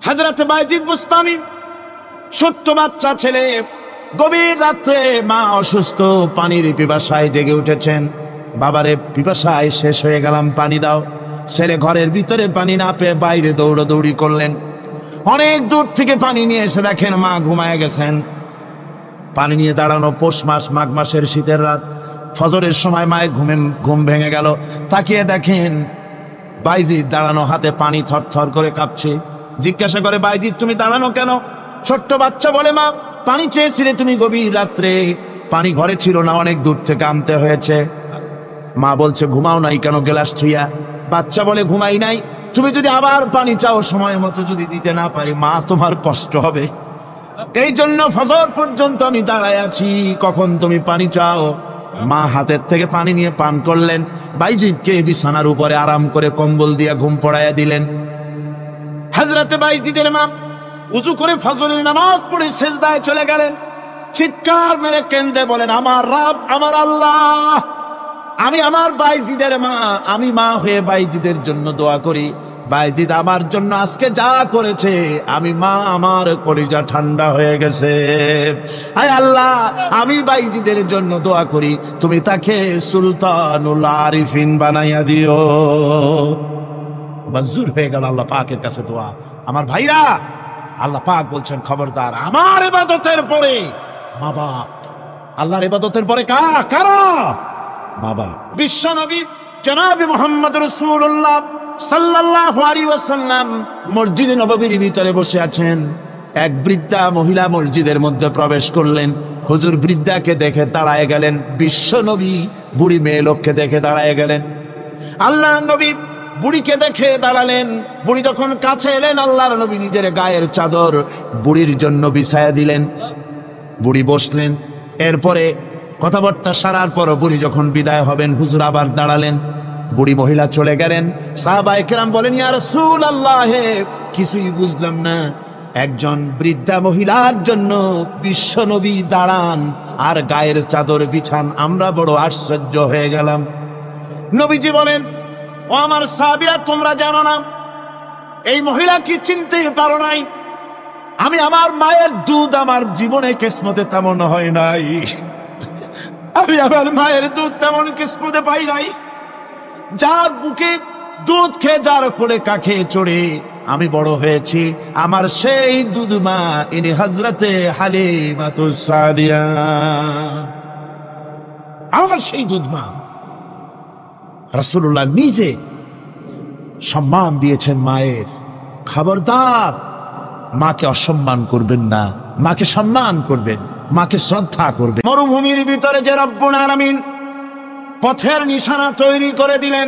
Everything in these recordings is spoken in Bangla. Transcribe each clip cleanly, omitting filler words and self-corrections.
হযরত বাইজিদ বুস্তামি ছোট্ট বাচ্চা ছেলে, গভীর রাত্রে মা অসুস্থ, পানির পিপাসায় জেগে উঠেছেন। বাবারে পিপাসায় শেষ হয়ে গেলাম, পানি দাও। ছেলে ঘরের ভিতরে পানি না পেয়ে বাইরে দৌড়াদৌড়ি করলেন। অনেক দূর থেকে পানি নিয়ে এসে দেখেন মা ঘুমায় গেছেন। পানি নিয়ে দাঁড়ানো পৌষ মাস, মাঘ মাসের শীতের রাত, ফজরের সময় মায়ের ঘুম ভেঙে গেল। তাকিয়ে দেখেন বাইজিদ দাঁড়ানো, হাতে পানি থরথর করে কাঁপছে। জিজ্ঞাসা করে, বাইজিদ তুমি দাঁড়ানো কেন? ছোট্ট বাচ্চা বলে, মা পানি চেয়েছিলে তুমি গভীর রাত্রে, পানি ঘরে ছিল না, অনেক দূর থেকে আনতে হয়েছে। মা বলছে, ঘুমাও নাই কেন গ্লাস ছুঁয়া? বাচ্চা বলে, ঘুমাই নাই। তুমি যদি আবার পানি চাও, সময় মতো যদি দিতে না পারি, মা তোমার কষ্ট হবে, এই জন্য ফজর পর্যন্ত আমি দাঁড়ায় আছি, কখন তুমি পানি চাও। মা হাতের থেকে পানি নিয়ে পান করলেন। বাইজিদকে বিছানার উপরে আরাম করে কম্বল দিয়ে ঘুম পড়াইয়া দিলেন। হযরতে বাইজিদের মা উযু করে ফজরের নামাজ পড়ে সিজদায় চলে গেলেন। চিৎকার মেরে কেঁদে বলেন, আমার রব, আমার আল্লাহ, আমি আমার বাইজিদের মা, আমি মা হয়ে বাইজিদের জন্য দোয়া করি। বাইজিদ আমার জন্য আজকে যা করেছে, আমি মা, আমার কলিজা ঠান্ডা হয়ে গেছে। আয় আল্লাহ, আমি বাইজিদের জন্য দোয়া করি, তুমি তাকে সুলতানুল আরিফিন বানাইয়া দিও। মঞ্জুর হয়ে গেল আল্লাহ পাকের কাছে দোয়া। আমার ভাইরা, আল্লাহ পাক বলছেন, খবরদার আমার ইবাদতের পরে মা বাপ, আল্লাহর ইবাদতের পরে কারা? বাবা। বিশ্বনবী জনাবে মুহাম্মদ রাসূলুল্লাহ সাল্লাল্লাহু আলাইহি ওয়াসাল্লাম মসজিদে নববীর ভিতরে বসে আছেন। এক বৃদ্ধা মহিলা মসজিদের মধ্যে প্রবেশ করলেন। হুজুর বৃদ্ধাকে দেখে দাঁড়ায় গেলেন। বিশ্বনবী বুড়ি মেয়ে লোককে দেখে দাঁড়ায় গেলেন। আল্লাহ নবী বুড়িকে দেখে দাঁড়ালেন। বুড়ি যখন কাছে এলেন, আল্লাহর নবী নিজের গায়ের চাদর বুড়ির জন্য বিছায়া দিলেন। বুড়ি বসলেন। এরপরে কথাবার্তা সারার পর বুড়ি যখন বিদায় হবেন, হুজুর আবার দাঁড়ালেন। বুড়ি মহিলা চলে গেলেন। সাহাবায়ে কেরাম বলেন, ইয়া রাসূলুল্লাহ, কিছুই বুঝলাম না, একজন বৃদ্ধা মহিলার জন্য বিশ্বনবী দাঁড়ান আর গায়ের চাদর বিছান, আমরা বড় আশ্চর্য হয়ে গেলাম। নবীজি বলেন, ও আমার সাহাবীরা, তোমরা জানো না এই মহিলা কি চিনতে পারো নাই? আমি আমার মায়ের দুধ আমার জীবনে কিসমতে তেমন হয় নাই, আমি আমার মায়ের দুধ তেমন কিসমতে পাই নাই। যার বুকে দুধ খেয়ে, যার কোলে কাখে চড়ে আমি বড় হয়েছি, আমার সেই দুধ মা, ইনি হযরতে হালিমাতুস সাদিয়া, আমার সেই দুধ মা। রাসূলুল্লাহ নিজে সম্মান দিয়েছেন মায়ের। খবরদার মাকে অসম্মান করবেন না, মাকে সম্মান করবেন, মাকে শ্রদ্ধা করবেন। মরুভূমির ভিতরে যে রব্বুল আলামিন পথের নিশানা তৈরি করে দিলেন,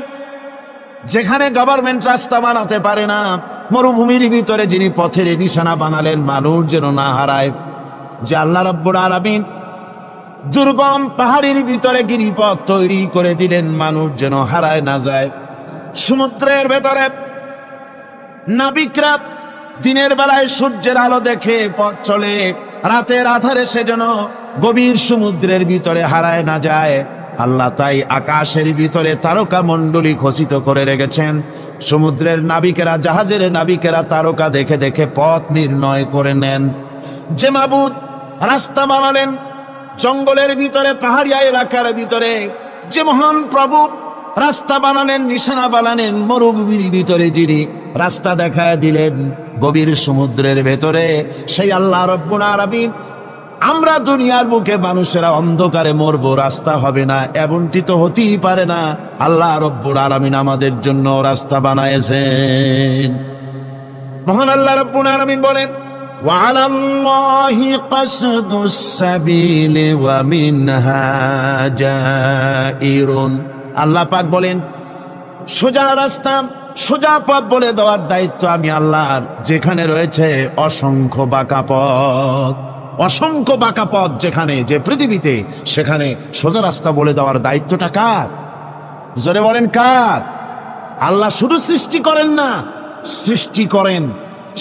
যেখানে গভর্নমেন্ট রাস্তা বানাতে পারে না, মরুভূমির ভিতরে যিনি পথের নিশানা বানালেন মানুষ যেন না হারায়, যে আল্লাহ রব্বুল আলামিন দুর্গম পাহাড়ের ভিতরে গিরিপথ তৈরি করে দিলেন মানুষ যেন হারায় না যায়। সমুদ্রের ভেতরে নাবিকরা দিনের বেলায় সূর্যের আলো দেখে পথ চলে, রাতের আধারে সে যেন গভীর সমুদ্রের ভিতরে হারায় না যায়। আল্লাহ তাই আকাশের ভিতরে তারকা মণ্ডলী খচিত করে রেখেছেন। সমুদ্রের নাবিকেরা, জাহাজের নাবিকেরা তারকা দেখে দেখে পথ নির্ণয় করে নেন। যে মাবুদ রাস্তা বানালেন জঙ্গলের ভিতরে, পাহাড়িয়া এলাকার ভিতরে, যে মহান প্রভু রাস্তা বানালেন, নিশানা বানালেন মরুভূমির ভিতরে, যিনি রাস্তা দেখায় দিলেন গভীর সমুদ্রের ভেতরে, সেই আল্লাহ রব্বুল আলামিন। আমরা দুনিয়ার বুকে মানুষেরা অন্ধকারে মরবো, রাস্তা হবে না, এমনটি তো হতেই পারে না। আল্লাহ রব্বুল আলামিন আমাদের জন্য রাস্তা বানায়েছেন। মহান আল্লাহ রব্বুল আলামিন বলেন, وعلى الله قصد السبيل ومنها جائر। আল্লাহ পাক বলেন, সোজা রাস্তা, সোজা পথ বলে দেওয়ার দায়িত্ব আমি আল্লাহর। যেখানে রয়েছে অসংখ্য বাঁকা পথ, অসংখ্য বাঁকা পথ যেখানে, যে পৃথিবীতে, সেখানে সোজা রাস্তা বলে দেওয়ার দায়িত্বটা কার? জোরে বলেন কার? আল্লাহ শুধু সৃষ্টি করেন না, সৃষ্টি করেন,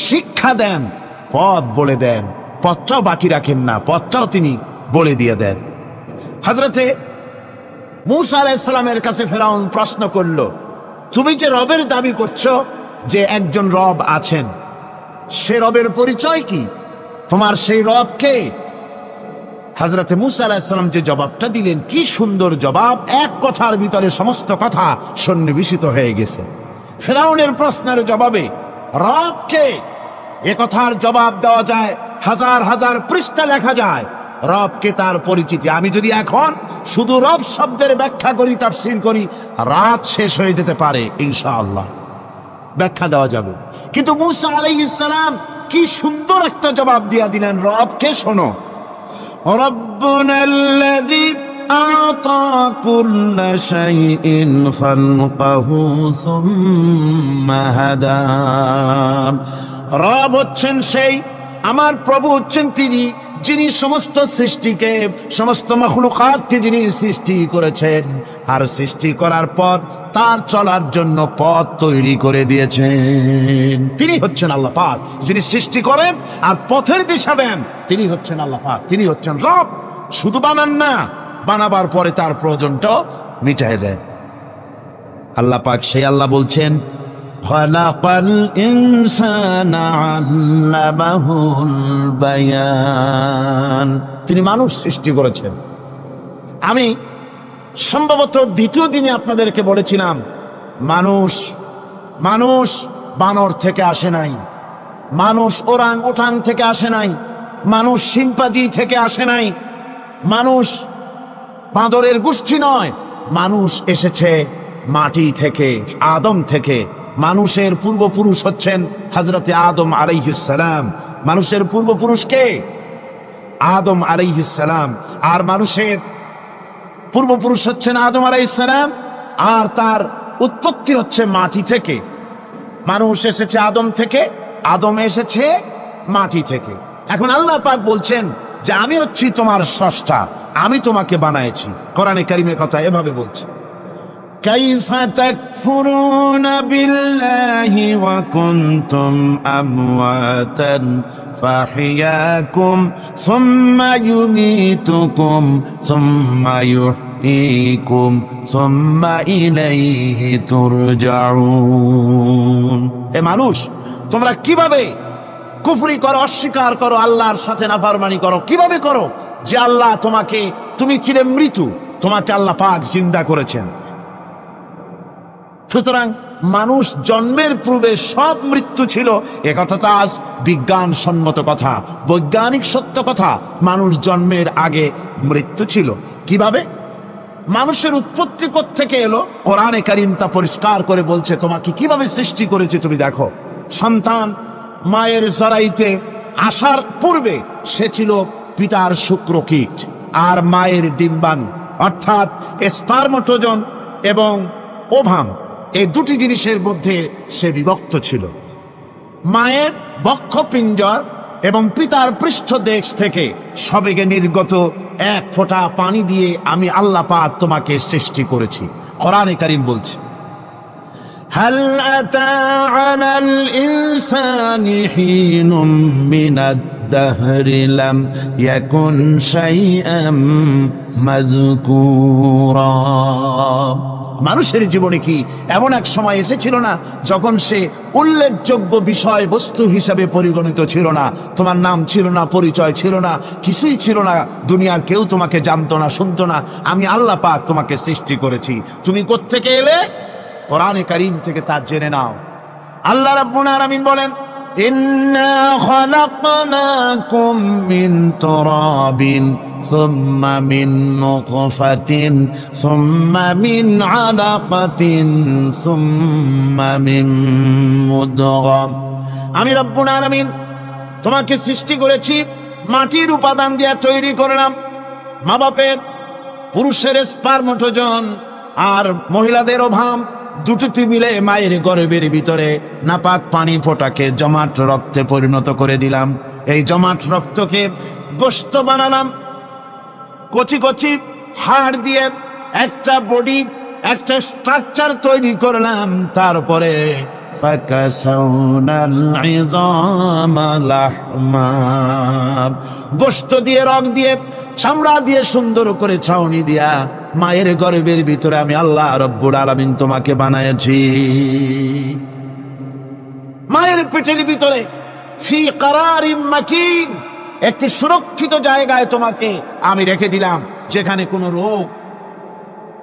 শিক্ষা দেন, পথ বলে দেন, পথটাও বাকি রাখেন না, পথটাও তিনি বলে দিয়ে দেন। হযরতে মূসা আলাইহিস সালামের কাছে ফেরাউন প্রশ্ন করল, তুমি যে রবের দাবি করছো, যে একজন রব আছেন, সে রবের পরিচয় কি? তোমার সেই রব কে? হযরত মূসা আলাইহিস সালাম যে জবাবটা দিলেন, কি সুন্দর জবাব! এক কথার ভিতরে সমস্ত কথা সন্নিবেশিত হয়ে গেছে। ফিরআউনের প্রশ্নের জবাবে রব কে, এ কথার জবাব দেওয়া যায়, হাজার হাজার পৃষ্ঠা লেখা যায়। রবকে, তার পরিচিতি। আমি যদি এখন শুধু রব শব্দের ব্যাখ্যা করি, তাফসীর করি, রাত শেষ হয়ে যেতে পারে, ইনশাআল্লাহ ব্যাখ্যা দেওয়া যাবে। কিন্তু মূসা আলাইহিস সালাম কি সুন্দর একটা জবাব দিয়া দিলেন রবকে। শোনো, রব্বুনাল্লাযী আ'তা কুল্লা শাইইন খালকাহু সুম্মা হাদা। রব হচ্ছেন সেই, আমার প্রভু হচ্ছেন তিনি, যিনি সমস্ত সৃষ্টিকে, সমস্ত মাখলুকাতকে যিনি সৃষ্টি করেছেন, আর সৃষ্টি করার পর তার চলার জন্য পথ তৈরি করে দিয়েছেন। তিনি হচ্ছেন আল্লাহ পাক, যিনি সৃষ্টি করেন আর পথের দিশা দেন। তিনি হচ্ছেন আল্লাহ পাক, তিনি হচ্ছেন রব। শুধু বানান না, বানাবার পরে তার প্রয়োজনটাও মিটাই দেন। আল্লাহ পাক সেই আল্লাহ বলছেন, খালাকাল ইনসানা আল্লামাহুল বায়ান। তিনি মানুষ সৃষ্টি করেছেন। আমি সম্ভবত দ্বিতীয় দিনে আপনাদেরকে বলেছিলাম, মানুষ বানর থেকে আসে নাই, মানুষ ওরাং ওটাং থেকে আসে নাই, মানুষ শিম্পাঞ্জি থেকে আসে নাই, মানুষ বাঁদরের গোষ্ঠী নয়, মানুষ এসেছে মাটি থেকে, আদম থেকে। মানুষের পূর্বপুরুষ হচ্ছেন হযরতে আদম আলাইহিস সালাম। মানুষের পূর্বপুরুষ কে? আদম আলাইহিস সালাম। আর মানুষের পূর্বপুরুষ হচ্ছেন আদম আলাইহিস সালাম, আর তার উৎপত্তি হচ্ছে মাটি থেকে। মানুষ এসেছে আদম থেকে, আদম এসেছে মাটি থেকে। এখন আল্লাহ পাক বলছেন যে আমি হচ্ছি তোমার স্রষ্টা, আমি তোমাকে বানাইছি। কোরআনে কারীমে কথা এভাবে বলছে, কাইফা তাকফুরুনা বিল্লাহি ওয়া কুনতুম আমওয়াতান ফাহিয়াকুম সুম্মা ইউমীতুকুম সুম্মা ইউহয়ীকুম সুম্মা ইলাইহি তুরজাউন। এ মানুষ, তোমরা কিভাবে কুফরি করো, অস্বীকার করো, আল্লাহর সাথে নাফরমানি করো? কিভাবে করো যে আল্লাহ তোমাকে, তুমি ছিলে মৃত্যু, তোমাকে আল্লাহ পাক জিন্দা করেছেন। সুতরাং মানুষ জন্মের পূর্বে সব মৃত্যু ছিল, একথা তো আজ বিজ্ঞানসম্মত কথা, বৈজ্ঞানিক সত্য কথা। মানুষ জন্মের আগে মৃত্যু ছিল। কিভাবে? মানুষের উৎপত্তি কোত্থেকে এলো? কোরআনে কারীম তা পরিষ্কার করে বলছে, তোমাকে কিভাবে সৃষ্টি করেছে তুমি দেখো। সন্তান মায়ের জরাইতে আসার পূর্বে সে ছিল পিতার শুক্রকীট আর মায়ের ডিম্বাণু, অর্থাৎ স্পার্মটোজন এবং ওভাম, এই দুটি জিনিসের মধ্যে সে বিভক্ত ছিল। মায়ের বক্ষপিঞ্জর এবং পিতার পৃষ্ঠদেশ থেকে সবেগে নির্গত এক ফোঁটা পানি দিয়ে আমি আল্লাহ পাক তোমাকে সৃষ্টি করেছি। কোরআনে কারীম বলছে, হাল আতা আলাল ইনসানি হিনুম মিনাদ দাহরি লাম ইয়াকুন শাইআম মাযকুরা। মানুষের জীবনে কি এমন এক সময় এসেছিল না যখন সে উল্লেখযোগ্য বিষয় বস্তু হিসাবে পরিগণিত ছিল না? তোমার নাম ছিল না, পরিচয় ছিল না, কিছুই ছিল না, দুনিয়ার কেউ তোমাকে জানতো না, শুনতো না। আমি আল্লাহ পাক তোমাকে সৃষ্টি করেছি। তুমি কোত্থেকে এলে? কোরআনে কারীম থেকে তা জেনে নাও। আল্লাহ রাব্বুল আলামিন বলেন, ইন্না খালাকনাকুম মিন তুরাবিন সুম্মা মিন নুতফাতিন সুম্মা মিন আলাকাতিন সুম্মা মিন মুদগা। আমি রব্বুল আলামিন তোমাকে সৃষ্টি করেছি, মাটির উপাদান দিয়ে তৈরি করলাম। মা বাপের, পুরুষের স্পার্মটোজন আর মহিলাদের ওভাম দুটি মিলে মায়ের গর্ভের ভিতরে নাপাক পানি ফোঁটাকে জমাট রক্তে পরিণত করে দিলাম। এই জমাট রক্তকে গোশত বানালাম, কচি কচি হাড় দিয়ে একটা বডি, একটা স্ট্রাকচার তৈরি করলাম। তারপরে গোশত দিয়ে, রক দিয়ে, চামড়া দিয়ে সুন্দর করে ছাউনি দিয়া মায়ের গর্ভের ভিতরে আমি আল্লাহ রব্বুল আলামিন তোমাকে বানাইছি। মায়ের পেটের ভিতরে ফি কারারিম মাকিন, একটি সুরক্ষিত জায়গায় তোমাকে আমি রেখে দিলাম, যেখানে কোনো রোগ,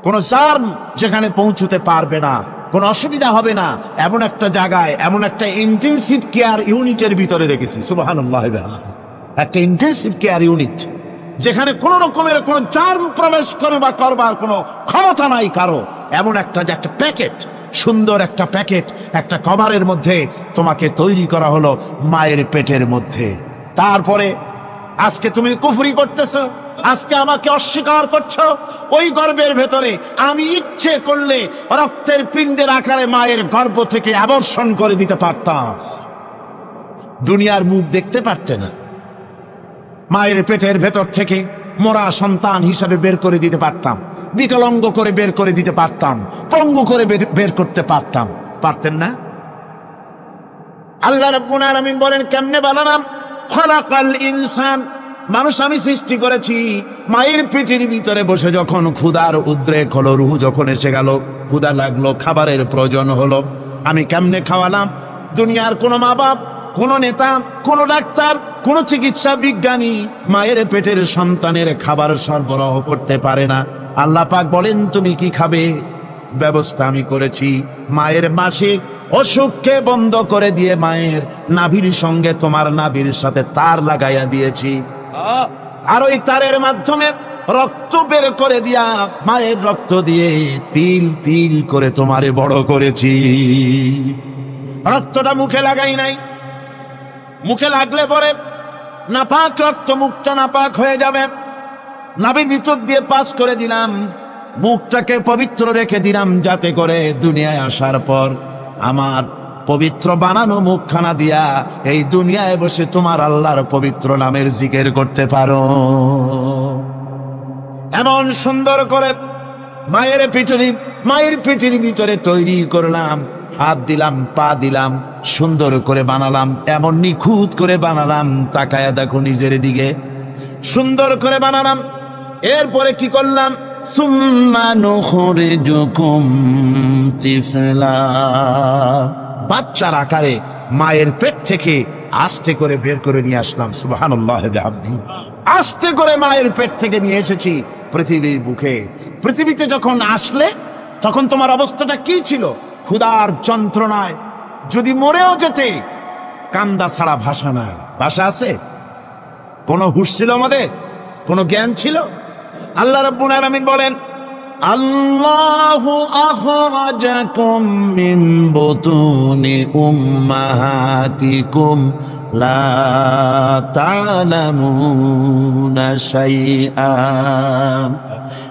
কোনো জার্ম যেখানে পৌঁছতে পারবে না, কোনো অসুবিধা হবে না, এমন একটা জায়গায়, এমন একটা ইন্টেনসিভ কেয়ার ইউনিটের ভিতরে রেখেছি। সুবহানাল্লাহ, একটা ইন্টেনসিভ কেয়ার ইউনিট, যেখানে কোনো রকমের কোনো জার্ম প্রবেশ করবার কোনো ক্ষমতা নাই কারো। এমন একটা যে একটা প্যাকেট, সুন্দর একটা প্যাকেট, একটা কভারের মধ্যে তোমাকে তৈরি করা হলো মায়ের পেটের মধ্যে। তারপরে আজকে তুমি কুফরি করতেছো, আজকে আমাকে অস্বীকার করছো। ওই গর্ভের ভেতরে আমি ইচ্ছে করলে রক্তের পিণ্ডের আকারে মায়ের গর্ভ থেকে আবর্ষণ করে দিতে পারতাম, দুনিয়ার মুখ দেখতে পারতে না। মায়ের পেটের ভেতর থেকে মোরা সন্তান হিসাবে বের করে দিতে পারতাম, বিকলাঙ্গ করে বের করে দিতে পারতাম, পঙ্গু করে বের করতে পারতাম, পারতেন না? আল্লাহ রাব্বুল আলামিন বলেন, কেমনে বানালাম? খলাকাল ইনসান, মানুষ আমি সৃষ্টি করেছি মায়ের পেটের ভিতরে বসে। যখন ক্ষুধার উদ্রেক হলো, রুহ যখন এসে গেল, ক্ষুধা লাগলো, খাবারের প্রয়োজন হলো, আমি কেমনে খাওয়ালাম? দুনিয়ার কোনো মা বাপ, কোনো নেতা, কোনো ডাক্তার, কোনো চিকিৎসা বিজ্ঞানী মায়ের পেটের সন্তানের খাবার সরবরাহ করতে পারে না। আল্লাহ পাক বলেন, তুমি কি খাবে? ব্যবস্থা আমি করেছি। মায়ের মাসিক অসুখকে বন্ধ করে দিয়ে মায়ের নাভির সঙ্গে তোমার নাভির সাথে তার লাগাইয়া দিয়েছি, আর ওই তারের মাধ্যমে রক্ত বের করে দিয়া মায়ের রক্ত দিয়ে তিল তিল করে তোমারে বড় করেছি। রক্তটা মুখে লাগাই নাই, মুখে লাগলে পরে নাপাক রক্ত, মুখটা নাপাক হয়ে যাবে। নাভির ভিতর দিয়ে পাস করে দিলাম, মুখটাকে পবিত্র রেখে দিলাম, যাতে করে দুনিয়ায় আসার পর আমার পবিত্র বানানো মুখখানা দিয়া এই দুনিয়ায় বসে তোমার আল্লাহর পবিত্র নামের জিকির করতে পারো। এমন সুন্দর করে মায়ের পিঠের ভিতরে তৈরি করলাম, হাত দিলাম, পা দিলাম, সুন্দর করে বানালাম, এমন নিখুঁত করে বানালাম, তাকায়া দেখো নিজের দিকে, সুন্দর করে বানালাম। এরপরে কি করলাম? সুম্মা নুখরিজুকুম তিফলা, বাচ্চার আকারে মায়ের পেট থেকে আস্তে করে বের করে নিয়ে আসলাম। সুবহানাল্লাহ বিহামদিহি, আস্তে করে মায়ের পেট থেকে নিয়ে এসেছি পৃথিবীর বুকে। পৃথিবীতে যখন আসলে তখন তোমার অবস্থাটা কি ছিল? ক্ষুধার যন্ত্রণায় যদি মরেও যেতে, কান্দা ছাড়া ভাষা নাই। ভাষা আছে? কোনো হুঁশ ছিল আমাদের? কোনো জ্ঞান ছিল? আল্লাহ রাব্বুল আলামিন বলেন, আল্লাহু আখরাজাকুম মিন বুতুনি উম্মাহাতিকুম লা তা'লামুনা শাইআ,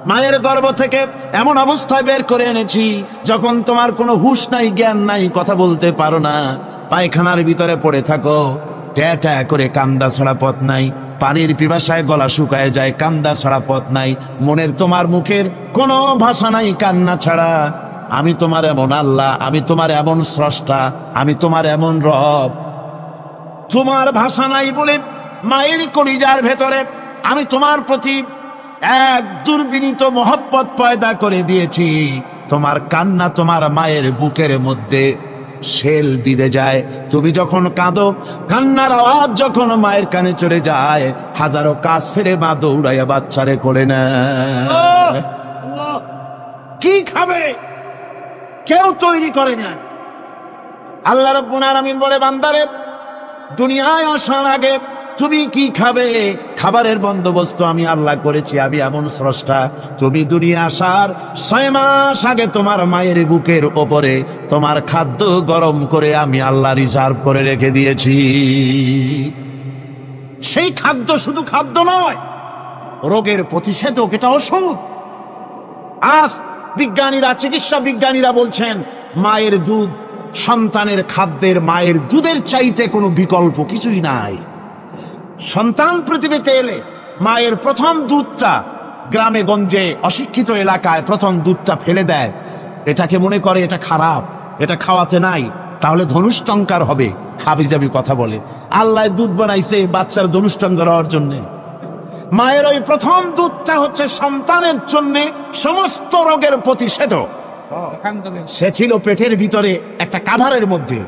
মায়ের গর্ভ থেকে এমন অবস্থায় বের করে এনেছি যখন তোমার কোনো হুঁশ নাই, জ্ঞান নাই, কথা বলতে পারো না, পায়খানার ভিতরে পড়ে থাকো, ট্যা ট্যা করে কান্দা ছাড়া পথ নাই, পানির পিপাসায় গলা শুকায় যায়, কান্দা ছাড়া পথ নাই, মনের তোমার মুখের কোনো ভাষা নাই কান্না ছাড়া। আমি তোমার এমন আল্লাহ, আমি তোমার এমন স্রষ্টা, আমি তোমার এমন রব। তোমার ভাষা নাই বলে মায়ের কলিজার ভেতরে আমি তোমার প্রতি এক দুর্বিনীত মহব্বত পয়দা করে দিয়েছি। তোমার কান্না তোমার মায়ের বুকের মধ্যে শেল বিঁধে যায়। তুমি যখন কাঁদো, কান্নার আওয়াজ যখন মায়ের কানে চলে যায়, হাজারো কাজ ফেলে মা দৌড়াইয়া বাচ্চারে কোলে নেয়। কি খাবে কেউ তৈরি করে না। আল্লাহ রাব্বুল আলামিন বলে, বান্দারে, দুনিয়ায় আসার আগে তুমি কি খাবে, খাবারের বন্দোবস্ত আমি আল্লাহ করেছি, আমি এমন স্রষ্টা। তুমি দুনিয়া আসার 6 মাস আগে তোমার মায়ের বুকের ওপরে তোমার খাদ্য গরম করে আমি আল্লাহ রিজার্ভ করে রেখে দিয়েছি। সেই খাদ্য শুধু খাদ্য নয়, রোগের প্রতিষেধক, এটা ওষুধ। আজ বিজ্ঞানীরা, চিকিৎসা বিজ্ঞানীরা বলছেন, মায়ের দুধ সন্তানের খাদ্যের, মায়ের দুধের চাইতে কোনো বিকল্প কিছুই নাই। সন্তান পৃথিবীতে এলে মায়ের প্রথম দুধটা গ্রামে গঞ্জে অশিক্ষিত এলাকায় প্রথম দুধটা ফেলে দেয়। এটাকে মনে করে এটা খারাপ, এটা খাওয়াতে নাই, তাহলে ধনুষ্টঙ্কার হবে, হাবিজাবি কথা বলে। আল্লাহ দুধ বানাইছে বাচ্চার ধনুষ্টঙ্কার হওয়ার জন্যে। মায়ের ওই প্রথম দুধটা হচ্ছে সন্তানের জন্য সমস্ত রোগের প্রতিষেধক। সে ছিল পেটের ভিতরে একটা কাভারের মধ্যে,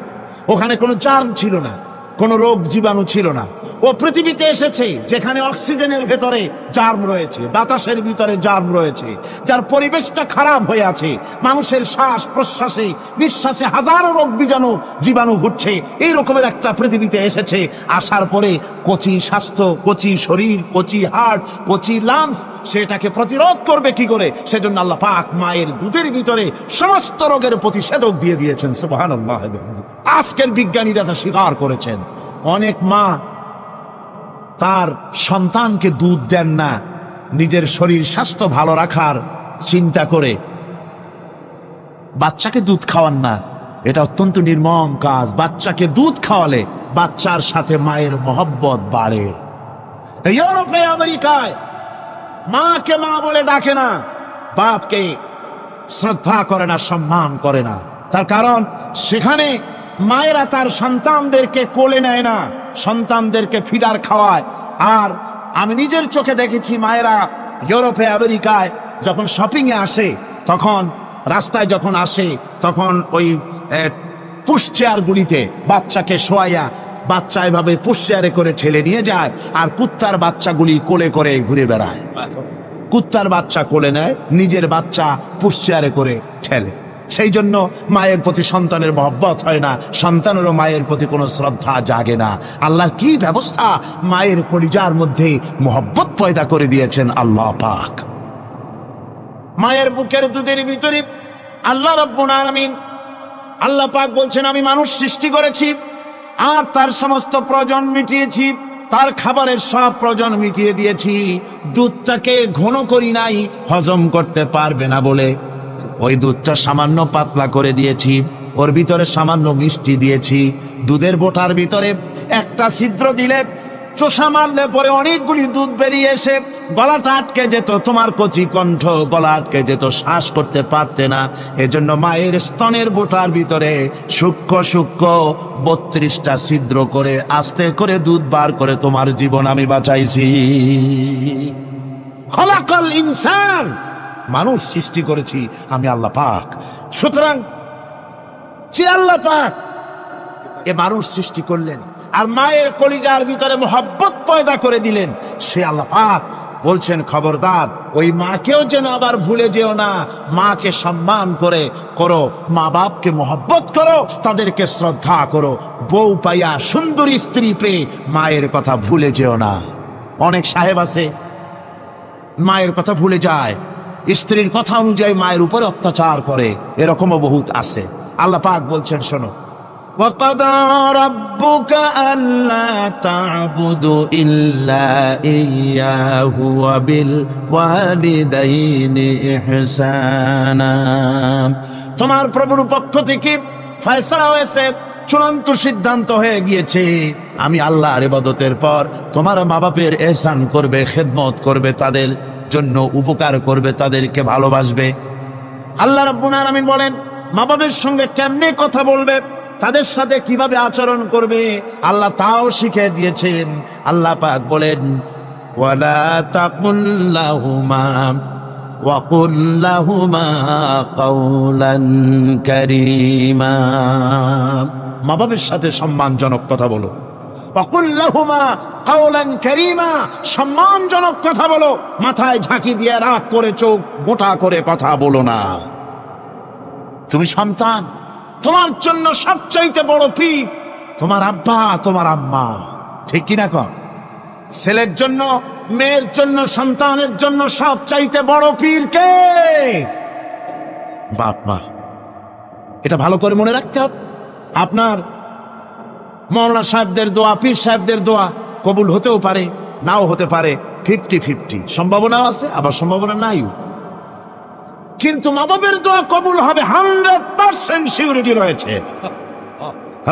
ওখানে কোনো জার্ম ছিল না, কোনো রোগ জীবাণু ছিল না। ও পৃথিবীতে এসেছে যেখানে অক্সিজেনের ভেতরে জার্ম রয়েছে, বাতাসের ভিতরে জার্ম রয়েছে, যার পরিবেশটা খারাপ হয়ে আছে, মানুষের শ্বাস প্রশ্বাসে নিঃশ্বাসে হাজারো রোগ বীজাণু জীবাণু ঘুরছে। এই রকমের একটা পৃথিবীতে এসেছে, আসার পরে কচি স্বাস্থ্য, কচি শরীর, কচি হার্ট, কচি লাংস, সেটাকে প্রতিরোধ করবে কি করে? সেজন্য আল্লাহ পাক মায়ের দুধের ভিতরে সমস্ত রোগের প্রতিষেধক দিয়ে দিয়েছেন। সুবহানাল্লাহ। আজকের বিজ্ঞানীরা তা স্বীকার করেছেন। অনেক মা তার সন্তানকে দুধ দেন না নিজের শরীর স্বাস্থ্য ভালো রাখার চিন্তা করে, বাচ্চাকে দুধ খাওয়ান না। এটা অত্যন্ত নির্মম কাজ। বাচ্চাকে দুধ খাওয়ালে বাচ্চার সাথে মায়ের মহব্বত বাড়ে। ইউরোপে, আমেরিকায় মাকে মা বলে ডাকে না, বাপকে শ্রদ্ধা করে না, সম্মান করে না। তার কারণ সেখানে মায়েরা তার সন্তানদেরকে কোলে নেয় না, সন্তানদেরকে ফিডার খাওয়ায়। আর আমি নিজের চোখে দেখেছি মায়েরা ইউরোপে, আমেরিকায় যখন শপিং এ আসে, তখন রাস্তায় যখন আসে, তখন ওই পুশ চেয়ার গুলিতে বাচ্চাকে শোয়াইয়া বাচ্চা এভাবে পুশ চেয়ারে করে ঠেলে নিয়ে যায়, আর কুত্তার বাচ্চাগুলি কোলে করে ঘুরে বেড়ায়। কুত্তার বাচ্চা কোলে নেয়, নিজের বাচ্চা পুশ চেয়ারে করে ঠেলে। সেই জন্য মায়ের প্রতি সন্তানের মহব্বত হয় না, সন্তানেরও মায়ের প্রতি কোনো শ্রদ্ধা জাগে না। আল্লাহ কি ব্যবস্থা মায়ের কলিজার মধ্যে মহব্বত পয়দা করে দিয়েছেন আল্লাহ পাক। মায়ের বুকের দুধের ভিতরে আল্লাহ রাব্বুল আলামিন, আল্লাহ পাক বলছেন, আমি মানুষ সৃষ্টি করেছি আর তার সমস্ত প্রয়োজন মিটিয়েছি, তার খাবারের সব প্রয়োজন মিটিয়ে দিয়েছি। দুধটাকে ঘন করি নাই হজম করতে পারবে না বলে, ওই দুধটা সামান্য পাতলা করে দিয়েছি, ওর ভিতরে সামান্য মিষ্টি দিয়েছি। দুধের বোটার ভিতরে একটা ছিদ্র দিলে, চোষা মারলে পরে অনেকগুলি দুধ বেরিয়ে এসে গলাটা আটকে যেত, তোমার কচি কণ্ঠ গলা আটকে যেত, শ্বাস করতে পারতে না। এজন্য মায়ের স্তনের বোটার ভিতরে সূক্ষ্ম সূক্ষ্ম 32টা ছিদ্র করে আস্তে করে দুধ বার করে তোমার জীবন আমি বাঁচাইছি। খলাকাল ইনসান, মানুষ সৃষ্টি করেছি আমি আল্লাহ পাক। সুতরাং যে আল্লাহ পাক এ মানুষ সৃষ্টি করলেন আর মায়ের কলিজার ভিতরে মহব্বত পয়দা করে দিলেন, সে আল্লাহ পাক বলছেন, খবরদার ওই মাকেও যেন আবার ভুলে যেও না। মাকে সম্মান করে করো, মা বাপকে মহব্বত করো, তাদেরকে শ্রদ্ধা করো। বউ পাইয়া, সুন্দরী স্ত্রী পেয়ে মায়ের কথা ভুলে যেও না। অনেক সাহেব আছে মায়ের কথা ভুলে যায়, স্ত্রীর কথা অনুযায়ী মায়ের উপর অত্যাচার করে, এরকমও বহুত আছে। আল্লাহ পাক বলছেন, শোনো, وَقَضَى رَبُّكَ أَلَّا تَعْبُدُوا إِلَّا إِيَّاهُ وَبِالْوَالِدَيْنِ إِحْسَانًا। তোমার প্রভুর পক্ষ থেকে ফয়সালা হয়েছে, চূড়ান্ত সিদ্ধান্ত হয়ে গিয়েছে, আমি আল্লাহর ইবাদতের পর তোমার মা বাপের ইহসান করবে, খেদমত করবে, তাদের জন্য উপকার করবে, তাদেরকে ভালোবাসবে। আল্লাহ রাব্বুল আলামিন বলেন, মা বাবার সঙ্গে কেমনে কথা বলবে, তাদের সাথে কিভাবে আচরণ করবে, আল্লাহ তাও শিখিয়ে দিয়েছেন। আল্লাহ পাক বলেন, ওয়ালা তাকুল লাহুমা ওয়া কুল লাহুমা কাওলান কারীমা। মা বাবার সাথে সম্মানজনক কথা বলো। ওয়া কুল লাহুমা কাওলান কারীমা, সম্মানজনক কথা বলো। মাথায় ঝাঁকি দিয়ে রাগ করে চোখ মোটা করে কথা বলো না। তুমি সন্তান, তোমার জন্য সবচাইতে বড় পীর তোমার আব্বা, তোমার আম্মা, ঠিক কিনা কর? ছেলের জন্য, মেয়ের জন্য, সন্তানের জন্য সবচাইতে বড় পীর কে? বাপ মা। এটা ভালো করে মনে রাখতে হবে। আপনার মৌলানা সাহেবদের দোয়া, পীর সাহেবদের দোয়া কবুল হতেও পারে, নাও হতে পারে, 50-50 সম্ভাবনাও আছে, আবার সম্ভাবনা নাই। কিন্তু মা বাবের দোয়া কবুল হবে 100% সিউরিটি রয়েছে।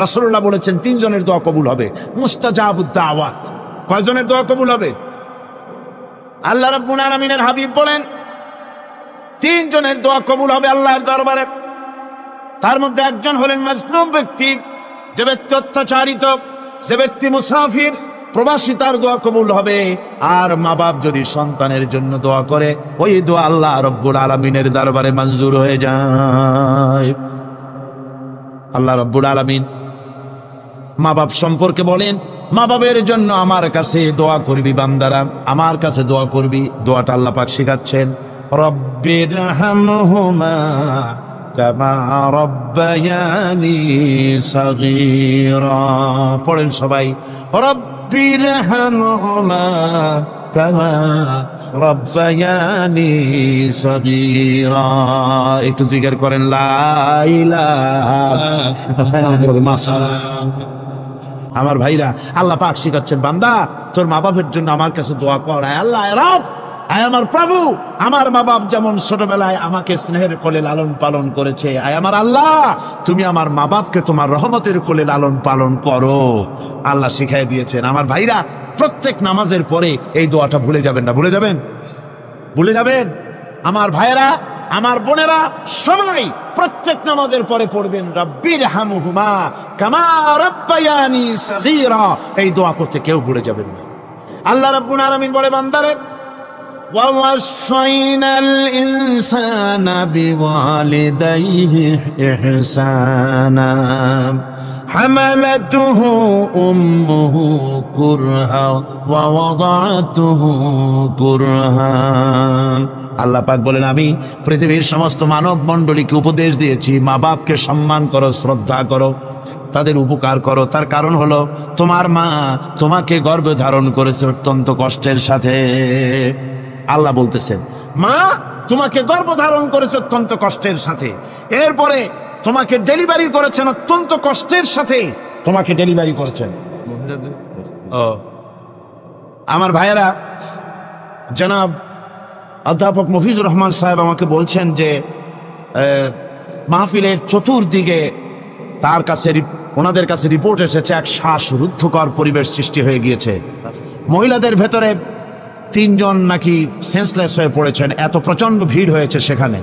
রাসূলুল্লাহ বলেছেন 3 জনের দোয়া কবুল হবে, মুস্তাজাবুদ দাওয়াত। কয়জনের দোয়া কবুল হবে? আল্লাহ রাব্বুল আলামিনের হাবিব বলেন 3 জনের দোয়া কবুল হবে আল্লাহর দরবারে। তার মধ্যে একজন হলেন মাজলুম ব্যক্তি, যে ব্যক্তি অত্যাচারিত, যে ব্যক্তি মুসাফির, প্রবাসী, তার দোয়া কবুল হবে। আর মা বাপ যদি সন্তানের জন্য দোয়া করে, ওই দোয়া আল্লাহ রব্বুল আলামিনের দরবারে মঞ্জুর হয়ে যায়। আল্লাহ রব্বুল আলামিন মা বাপ সম্পর্কে বলেন, মা বাবের জন্য আমার কাছে দোয়া করবি বান্দারা, আমার কাছে দোয়া করবি। দোয়াটা আল্লাহ পাক শেখাচ্ছেন, রব্বিরহামহুমা কামা রব্বায়ানি সাগীরা। পড়েন সবাই, রব্বিরহামহুমা কামা রব্বায়ানি সাগীরা। একটু জিকির করেন, লা ইলাহা ইল্লাল্লাহ। আমার ভাইরা, আল্লাহ পাক শিখাচ্ছেন, বান্দা তোর মা বাপের জন্য আমার কাছে দোয়া কর। আয় আল্লাহ রব, আয় আমার প্রভু, আমার মা বাপ যেমন ছোটবেলায় আমাকে স্নেহের কোলে লালন পালন করেছে, আয় আমার আল্লাহ তুমি আমার মা বাপকে তোমার রহমতের কোলে লালন পালন করো। আল্লাহ শিখাই দিয়েছেন। আমার ভাইরা, প্রত্যেক নামাজের পরে এই দোয়াটা ভুলে যাবেন না। ভুলে যাবেন? ভুলে যাবেন? আমার ভাইরা, আমার বোনেরা, সবাই প্রত্যেক নামাজের পরে পড়বেন, রব্বিরহামহুমা কামা রব্বায়ানি সাগীরা। এই দোয়া করতে কেউ ভুলে যাবেন না। আল্লাহ রাব্বুল আলামিন বলে, বান্দারে, ওয়া ওয়াসাইনাল ইনসানা বিওয়ালিদাইহি ইহসানা হামালাতুহু উম্মুহু কুরহা ওয়া ওয়াদাতুহু কুরহা। আল্লাহ পাক বলেন, আমি পৃথিবীর সমস্ত মানব মণ্ডলীকে উপদেশ দিয়েছি, মা বাপকে সম্মান করো, শ্রদ্ধা করো, তাদের উপকার করো। তার কারণ হলো তোমার মা তোমাকে গর্ভে ধারণ করেছে অত্যন্ত কষ্টের সাথে। আল্লাহ বলতেছেন, মা তোমাকে গর্ভ ধারণ করেছে অত্যন্ত কষ্টের সাথে, এরপরে তোমাকে ডেলিভারি করেছেন অত্যন্ত কষ্টের সাথে, তোমাকে ডেলিভারি করেছেন। আমার ভাইয়েরা, জনাব অধ্যাপক মফিজুর রহমান সাহেব আমাকে বলছেন যে মাহফিলের চতুর্দিকে ওনাদের কাছে রিপোর্ট এসেছে এক শ্বাসরুদ্ধকর পরিবেশ সৃষ্টি হয়ে গিয়েছে। মহিলাদের ভেতরে 3 জন নাকি সেন্সলেস হয়ে পড়েছেন, এত প্রচন্ড ভিড় হয়েছে সেখানে।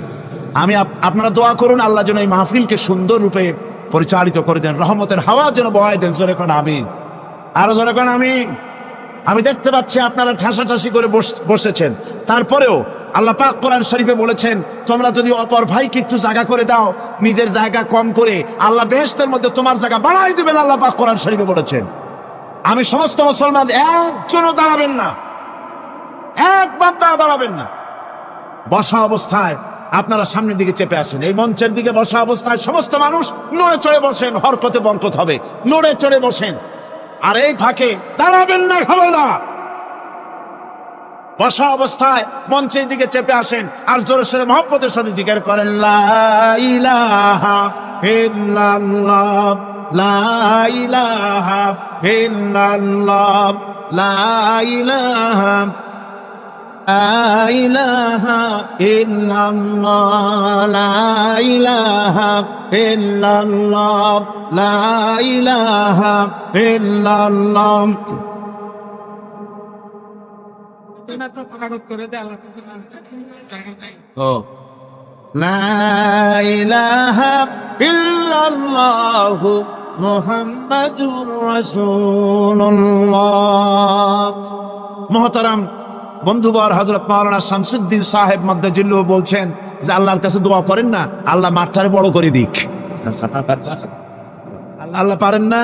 আপনারা দোয়া করুন আল্লাহ যেন এই মাহফিলকে সুন্দর রূপে পরিচালিত করে দেন, রহমতের হাওয়া যেন বহায় দেন। জোরে কোন আমিন, আরো জোরে কোন আমিন। আমি দেখতে পাচ্ছি আপনারা ঠাসাঠাসি করে বসেছেন, তারপরেও আল্লাহ পাক কোরআন শরীফে বলেছেন, তোমরা যদি অপর ভাইকে একটু জায়গা করে দাও, নিজের জায়গা কম করে, আল্লাহ বেহেশতের মধ্যে তোমার জায়গা বাড়াই দিবেন। আল্লাহ পাক কোরআন শরীফে বলেছেন। আমি সমস্ত মুসলমান একজনও দাঁড়াবেন না, একবার দাঁড়াবেন না। বসা অবস্থায় আপনারা সামনের দিকে চেপে আসেন, এই মঞ্চের দিকে বসা অবস্থায় সমস্ত মানুষ নড়ে চড়ে বসেন, হরকতে বরকত হবে, নড়ে চড়ে বসেন। আর এই ফাঁকে দাঁড়াবেন না, হবে না। বসা অবস্থায় মঞ্চের দিকে চেপে আসেন আর জোরে সোরে মহব্বতের সাথে জিকির করেন, লা ইলাহা ইল্লাল্লাহ, লা ইলাহা ইল্লাল্লাহ, লা ইলাহা ইল্লাল্লাহ, লা ইলাহা ইল্লাল্লাহ, লা ইলাহা ইল্লাল্লাহ। লা ইলাহা ইল্লাল্লাহু মুহাম্মাদুর রাসূলুল্লাহ। মুহতারাম বন্ধুবর, হযরত মাওলানা শামসুদ্দিন সাহেব মাদ্দাজিল্লুহু বলছেন যে আল্লাহর কাছে দোয়া করেন না, আল্লাহ মাঠটারে বড় করে দিক। আল্লাহ পারেন না?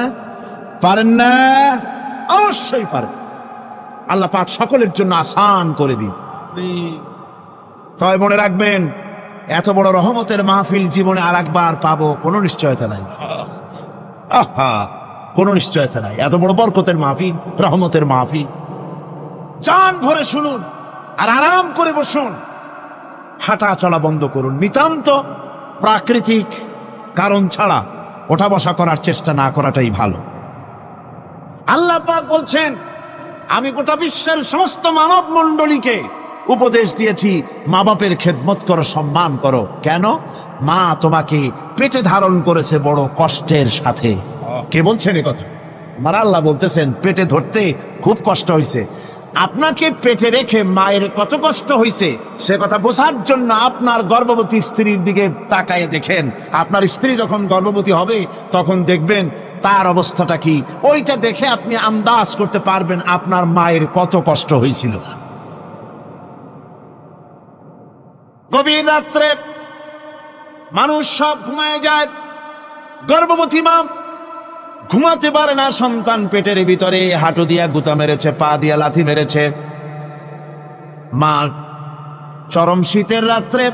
পারেন না? অবশ্যই পারেন। আল্লাহ পাক সকলের জন্য আসান করে দিন। তবে মনে রাখবেন, এত বড় রহমতের মাহফিল জীবনে আর একবার পাবো কোনো নিশ্চয়তা নাই। কোনো নিশ্চয়তা নাই। এত বড় বরকতের মাহফিল, রহমতের মাহফিল, জান ভরে শুনুন আর আরাম করে বসুন, হাঁটা চলা বন্ধ করুন। নিতান্ত প্রাকৃতিক কারণ ছাড়া ওঠা বসা করার চেষ্টা না করাটাই ভালো। আল্লাহ পাক বলছেন, আমি গোটা বিশ্বের সমস্ত মানব মণ্ডলীকে উপদেশ দিয়েছি, মা বাপের খেদমত করো, সম্মান করো। কেন? মা তোমাকে পেটে ধারণ করেছে বড় কষ্টের সাথে। কে বলছেন এ কথা? আমার আল্লাহ বলতেছেন, পেটে ধরতে খুব কষ্ট হয়েছে। আপনাকে পেটে রেখে মায়ের কত কষ্ট হয়েছে সে কথা বোঝার জন্য আপনার গর্ভবতী স্ত্রীর দিকে তাকায় দেখেন। আপনার স্ত্রী যখন গর্ভবতী হবে তখন দেখবেন তার অবস্থাটা কি, ওইটা দেখে আপনি আন্দাজ করতে পারবেন আপনার মায়ের কত কষ্ট হয়েছিল। গভীর রাত্রে মানুষ সব ঘুমায় যায়, গর্ভবতী মা ঘুমাতে পারে না, সন্তান পেটের ভিতরে, হাঁটু দিয়া গুতা মেরেছে, পা দিয়া লাথি মেরেছে। মা চরম শীতের রাত্রে,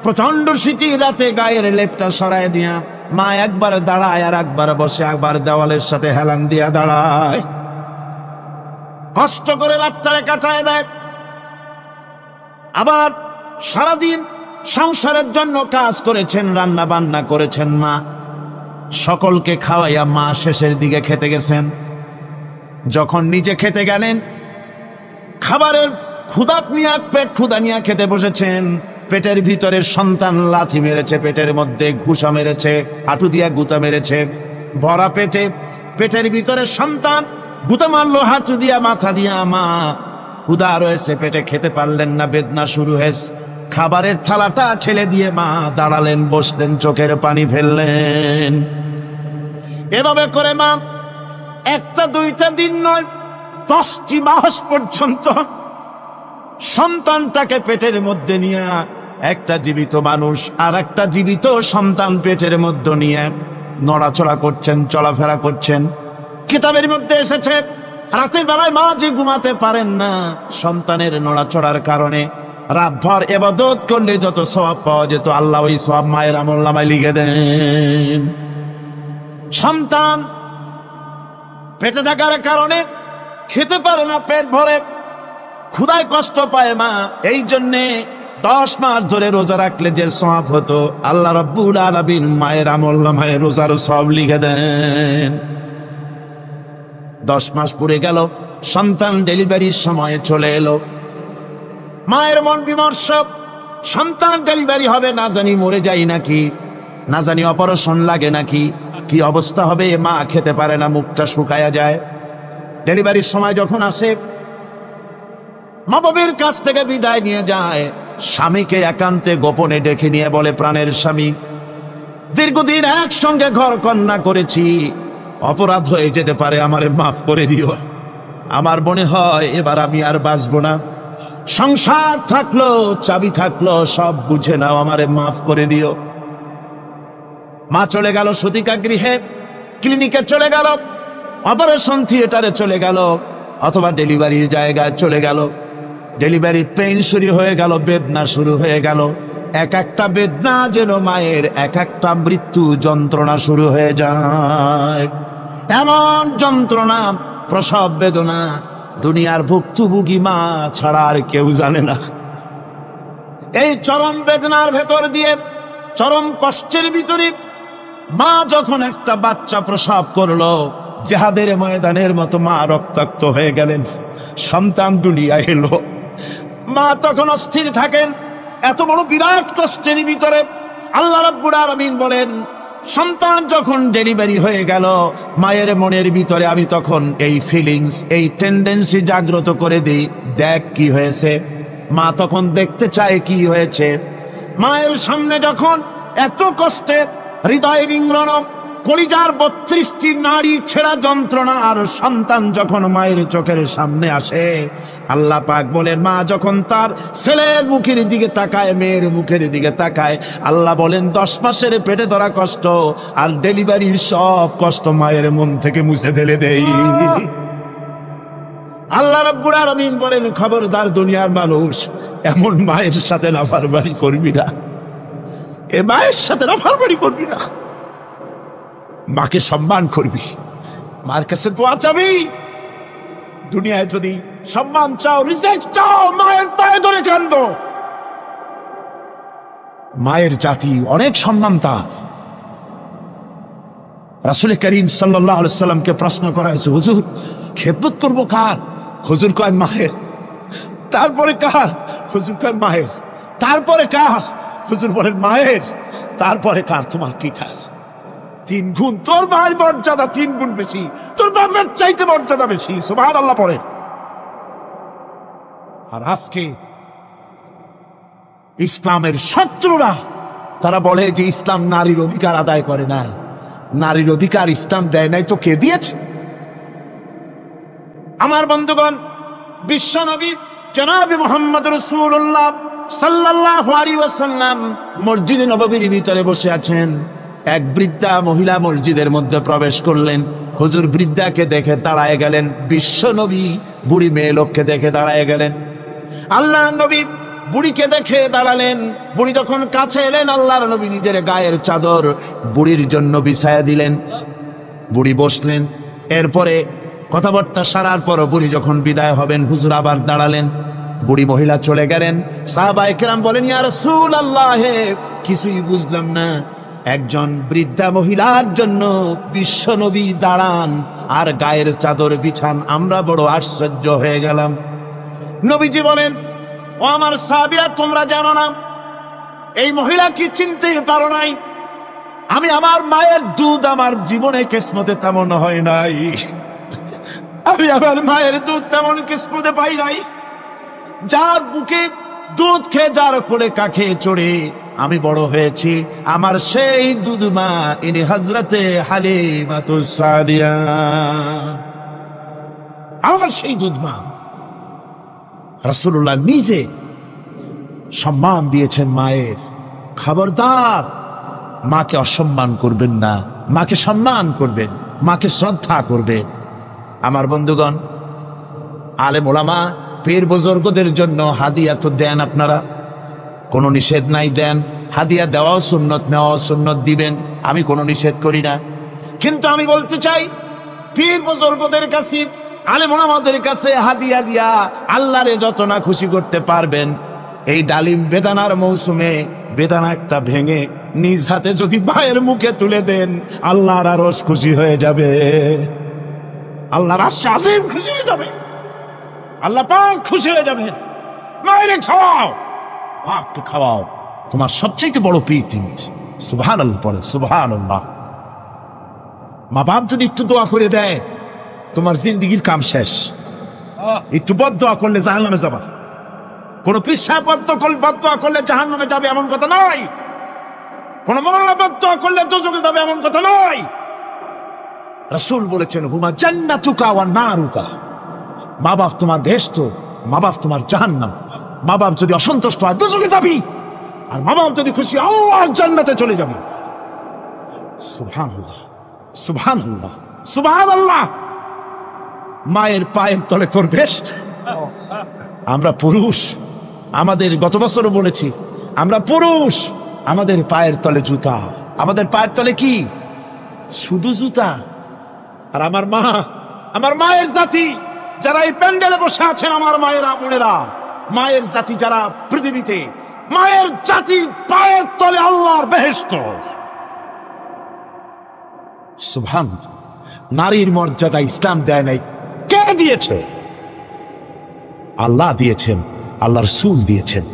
প্রচন্ড শীতের রাতে গায়ের লেপটা সরায় দিয়া মা একবার দাঁড়ায় আর একবার বসে, একবার দেওয়ালের সাথে হেলান দিয়া দাঁড়ায়, কষ্ট করে রাতটারে কাটায় দেয়। আবার সারাদিন সংসারের জন্য কাজ করেছেন, রান্না বান্না করেছেন মা, সকলকে খাওয়াইয়া মা শেষের দিকে খেতে গেছেন। যখন নিজে খেতে গেলেন, খাবারের ক্ষুধা নিয়ে, পেট ক্ষুধা নিয়ে খেতে বসেছেন, পেটের ভিতরে সন্তান লাথি মেরেছে, পেটের মধ্যে ঘুষা মেরেছে, হাঁটু দিয়া গুতা মেরেছে, ভরা পেটে, পেটের ভিতরে সন্তান গুতা মারলো হাঁটু দিয়া, মাথা দিয়া। মা ক্ষুধা রয়েছে, পেটে খেতে পারলেন না, বেদনা শুরু হয়েছে। খাবারের থালাটা ঠেলে দিয়ে মা দাঁড়ালেন, বসলেন, চোখের পানি ফেললেন। এভাবে করে মা একটা দুইটা দিন নয়, 10টি মাস পর্যন্ত সন্তানটাকে পেটের মধ্যে নিয়ে, একটা জীবিত মানুষ আর একটা জীবিত সন্তান পেটের মধ্যে নিয়ে নড়াচড়া করছেন, চলাফেরা করছেন। কিতাবের মধ্যে এসেছে, রাতের বেলায় মা যে ঘুমাতে পারেন না, সন্তানের নড়াচড়ার কারণে রাতভর ইবাদত করলে যত সওয়াব পাওয়া যেত, আল্লাহ ওই সওয়াব মায়ের আমলনামায় লিখে দেন। সন্তান পেটে থাকার কারণে খেতে পারে না, পেট ভরে ক্ষুধায় কষ্ট পায় মা, এই জন্যে 10 মাস ধরে রোজা রাখলে যে সওয়াব হতো, আল্লাহ রাব্বুল আলামিন মায়ের আমলনামায় রোজার সওয়াব লিখে দেন। 10 মাস পুরে গেল, সন্তান ডেলিভারির সময় চলে এলো। মায়ের মন বিমর্ষ, সন্তান ডেলিভারি হবে, না জানি মরে যাই নাকি, না জানি অপারেশন লাগে নাকি, কি অবস্থা হবে। মা খেতে পারে না, মুখটা শুকায়া যায়। ডেলিভারির সময় যখন আসে, মা বাবার কাছ থেকে বিদায় নিয়ে যায়, স্বামীকে একান্তে গোপনে ডেকে নিয়ে বলে, প্রাণের স্বামী, দীর্ঘদিন একসঙ্গে ঘর কন্যা করেছি, অপরাধ হয়ে যেতে পারে, আমারে মাফ করে দিও। আমার মনে হয় এবার আমি আর বাঁচবো না। সংসার থাকলো, চাবি থাকলো, সব বুঝে নাও, আমারে মাফ করে দিও। মা চলে গেল সতিকা গৃহে, ক্লিনিকে চলে গেল, অপারেশন থিয়েটারে চলে গেল, অথবা ডেলিভারির জায়গায় চলে গেল। ডেলিভারি পেইন শুরু হয়ে গেল, বেদনা শুরু হয়ে গেল। এক একটা বেদনা যেন মায়ের এক একটা মৃত্যু যন্ত্রণা শুরু হয়ে যায়। এমন যন্ত্রণা, প্রসব বেদনা দুনিয়ার ভুক্তভোগী মা ছাড়া আর কেউ জানে না। এই চরম বেদনার ভেতর দিয়ে, চরম কষ্টের ভিতরে মা যখন একটা বাচ্চা প্রসব করলো, জিহাদের ময়দানের মতো মা রক্তাক্ত হয়ে গেলেন, সন্তান দুনিয়ায় এলো। মা তখন অস্থির থাকেন, এত বড় বিরাট কষ্টের ভিতরে। আল্লাহ রাব্বুল আলামিন বলেন, সন্তান যখন ডেলিভারি হয়ে গেল, মায়ের মনের ভিতরে আমি তখন এই ফিলিংস, এই টেন্ডেন্সি জাগ্রত করে দিই, দেখ কি হয়েছে। মা তখন দেখতে চায় কি হয়েছে। মায়ের সামনে যখন এত কষ্টে, হৃদয় বিঙ্গড়ানো, কলিজার 32টি নাড়ি ছেঁড়া যন্ত্রণা আর সন্তান যখন মায়ের চোখের সামনে আসে, আল্লাহ পাক বলেন, মা যখন তার ছেলের মুখের দিকে তাকায়, মেয়ের মুখের দিকে তাকায়, আল্লাহ বলেন 10 মাসের পেটে ধরা কষ্ট আর ডেলিভারির সব কষ্ট মায়ের মন থেকে মুছে ফেলে দেই। আল্লাহ রাব্বুল আলামিন বলেন, খবরদার দুনিয়ার মানুষ, এমন মায়ের সাথে নাফরমানি করবি না, এ মায়ের সাথে নাফরমানি করবি না। মাকে সম্মান করবি, মার কাছে দোয়া চাবি। দুনিয়ায় যদি সম্মান চাও, রিজেক্ট চাও, মায়ের পায়ে ধরে কাঁদো। মায়ের জাতি অনেক সম্মান তার। রাসূল করিম সাল্লাল্লাহু আলাইহি সাল্লামকে প্রশ্ন করা হয়েছে, হুজুর খেদমত করবো কার? হুজুর কয় মায়ের। তারপরে কার? হুজুর কয় মায়ের। তারপরে কার? হুজুর বলেন মায়ের। তারপরে কার? তোমার পিতার। 3 গুণ, তোর ভাই মর্যাদা 3 গুণ বেশি, তোর বাপের চাইতে মর্যাদা বেশি। সুবহানাল্লাহ পড়ে। আর আজকে ইসলামের শত্রুরা তারা বলে যে ইসলাম নারীর অধিকার আদায় করে না। নারীর অধিকার ইসলাম দেয় নাই তো কে দিয়েছে? আমার বন্ধুগণ, বিশ্বনবী জনাবে মুহাম্মদ রাসূলুল্লাহ সাল্লাল্লাহু আলাইহি ওয়াসাল্লাম মসজিদে নববীর ভিতরে বসে আছেন। এক বৃদ্ধা মহিলা মসজিদের মধ্যে প্রবেশ করলেন। হুজুর বৃদ্ধাকে দেখে দাঁড়ায় গেলেন, বিশ্ব নবী বুড়ি মেয়ে লোককে দেখে দাঁড়ায় গেলেন। আল্লাহ নবী বুড়িকে দেখে দাঁড়ালেন। বুড়ি যখন কাছে এলেন, আল্লাহর নবী নিজের গায়ের চাদর বুড়ির জন্য বিছায়া দিলেন। বুড়ি বসলেন। এরপরে কথাবার্তা সারার পর বুড়ি যখন বিদায় হবেন, হুজুর আবার দাঁড়ালেন। বুড়ি মহিলা চলে গেলেন। সাহাবায়ে কেরাম বলেন, ইয়া রাসূলুল্লাহ, কিছুই বুঝলাম না, একজন বৃদ্ধা মহিলার জন্য বিশ্ব নবী দাঁড়ান আর গায়ের চাদর বিছান, আমরা বড় আশ্চর্য হয়ে গেলাম। নবীজি বলেন, ও আমার সাহাবীরা, তোমরা জানো না এই মহিলা কি চিনতে পারো নাই? আমি আমার মায়ের দুধ আমার জীবনে কিসমতে তেমন হয় নাই, আমি আমার মায়ের দুধ তেমন কিসমতে পাই নাই। যার বুকে দুধ খেয়ে, যার কোলে কাখে চড়ে আমি বড় হয়েছি, আমার সেই দুধ মা ইনি হযরতে হালিমাতুস সাদিয়া, আমার সেই দুধ মা। রাসূলুল্লাহ নিজে সম্মান দিয়েছেন মায়ের। খবরদার, মাকে অসম্মান করবেন না, মাকে সম্মান করবেন, মাকে শ্রদ্ধা করবেন। আমার বন্ধুগণ, আলেম ওলামা পীর বুজুর্গদের জন্য হাদিয়া তো দেন, আপনারা কোনো নিষেধ নাই, দেন। হাদিয়া দেওয়াও সুন্নত, নেওয়াও সুন্নত, দিবেন, আমি কোনো নিষেধ করি না। কিন্তু আমি বলতে চাই, পীর বুজুর্গদের কাছে, আলেম ওলামাদের কাছে হাদিয়া দিয়া আল্লাহরে যত না খুশি করতে পারবেন, এই ডালিম বেদানার মৌসুমে বেদানা একটা ভেঙে নিজ হাতে যদি ভাইয়ের মুখে তুলে দেন, আল্লাহর আরশ খুশি হয়ে যাবে, আল্লাহর আরশ আজিম খুশি হয়ে যাবে, আল্লাহ পাক খুশি হয়ে যাবেন। মায়েরে খাওয়াও, বাপকে খাওয়াও, তোমার সবচেয়ে বড় পীর তিনি। সুবহানাল্লাহ পড়ে, সুবহানাল্লাহ। মা বাপ যদি একটু দোয়া করে দেয়, তোমার জিন্দেগির কাম শেষ। একটু বদদোয়া করলে জাহান্নামে যাবা। কোন পীর সাহেব বদদোয়া করলে জাহান্নামে যাবে এমন কথা নয়, কোন মওলানা বদদোয়া করলে দোজখে যাবে এমন কথা নয়। রাসূল বলেছেন, হুমা জান্নাতুকা ওয়া নারুকা, মা বাপ তোমার বেহেশত, মা বাপ তোমার জাহান্নাম। মা বাপ যদি অসন্তুষ্ট হয়, দোজখে যাবি, আর মা বাপ যদি খুশি, আল্লাহর জান্নাতে চলে যাবি। সুবহানাল্লাহ, সুবহানাল্লাহ, সুবহানাল্লাহ। মায়ের পায়ের তলে তোর বেহেশত। আমরা পুরুষ, আমাদের গত বছরও বলেছি, আমরা পুরুষ, আমাদের পায়ের তলে জুতা, আমাদের পায়ের তলে কি? শুধু জুতা। আর আমার মা, আমার মায়ের জাতি যারা এই প্যান্ডেলে বসে আছেন, আমার মায়েরা, বোনেরা, মায়ের জাতি যারা পৃথিবীতে, মায়ের জাতি পায়ের তলে আল্লাহর বেহেশত। সুবহানাল্লাহ। নারীর মর্যাদা ইসলাম দেয় নাই, কে দিয়েছে? আল্লাহ দিয়েছেন, আল্লাহর রাসূল দিয়েছেন।